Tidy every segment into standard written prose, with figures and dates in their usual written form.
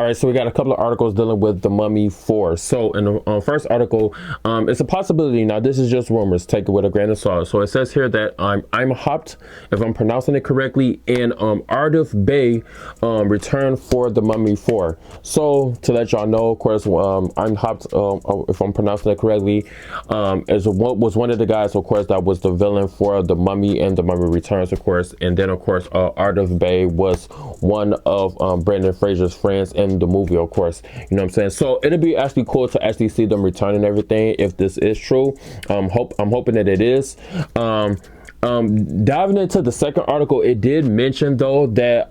All right, so we got a couple of articles dealing with the Mummy 4. So in the first article, it's a possibility. Now, this is just rumors. Take it with a grain of salt. So it says here that I'm hopped, if I'm pronouncing it correctly, and ArdethBayReturns for the Mummy 4. So to let y'all know, of course, I'm hopped, if I'm pronouncing it correctly, as what was one of the guys, of course, that was the villain for the Mummy and the Mummy Returns, of course. And then, of course, ArdethBay was one of Brendan Fraser's friends in the movie, of course. You know what I'm saying? So it'll be actually cool to actually see them return and everything if this is true. I'm hoping that it is. Diving into the second article, it did mention though that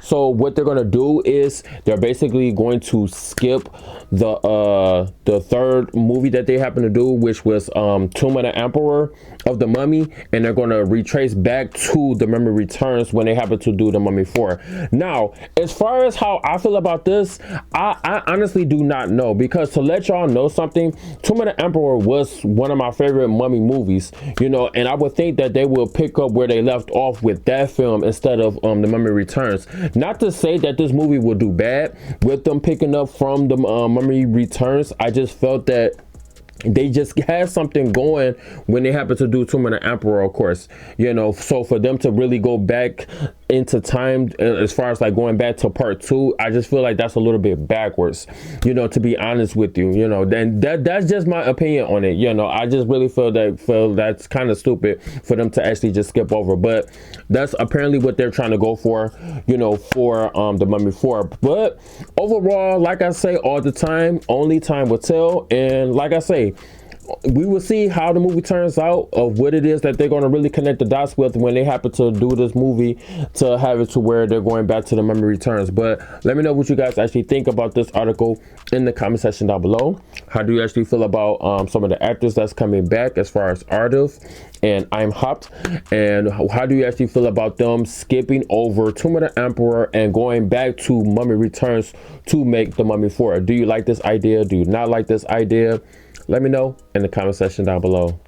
so what they're gonna do is they're basically going to skip the third movie that they happen to do, which was Tomb of the Emperor of the Mummy, and they're gonna retrace back to the Mummy Returns when they happen to do the Mummy 4. Now, as far as how I feel about this, I honestly do not know, because to let y'all know something, Tomb of the Emperor was one of my favorite Mummy movies, you know, and I would think that they will pick up where they left off with that film instead of the Mummy Returns. Not to say that this movie will do bad with them picking up from the Mummy Returns. I just felt that they just had something going when they happened to do Tomb of the Emperor, of course, you know. So for them to really go back into time as far as like going back to part 2, I just feel like that's a little bit backwards, you know, to be honest with you, you know. Then that's just my opinion on it, you know. I just really feel that's kind of stupid for them to actually just skip over, but that's apparently what they're trying to go for, you know, for the Mummy 4. But overall, like I say all the time, only time will tell. And like I say, we will see how the movie turns out, of what it is that they're going to really connect the dots with when they happen to do this movie, to have it to where they're going back to the Mummy Returns. But let me know what you guys actually think about this article in the comment section down below. How do you actually feel about some of the actors that's coming back, as far as Ardeth and I'm hopped? And how do you actually feel about them skipping over Tomb of the Emperor and going back to Mummy Returns to make the Mummy 4? Do you like this idea? Do you not like this idea? Let me know in the comment section down below.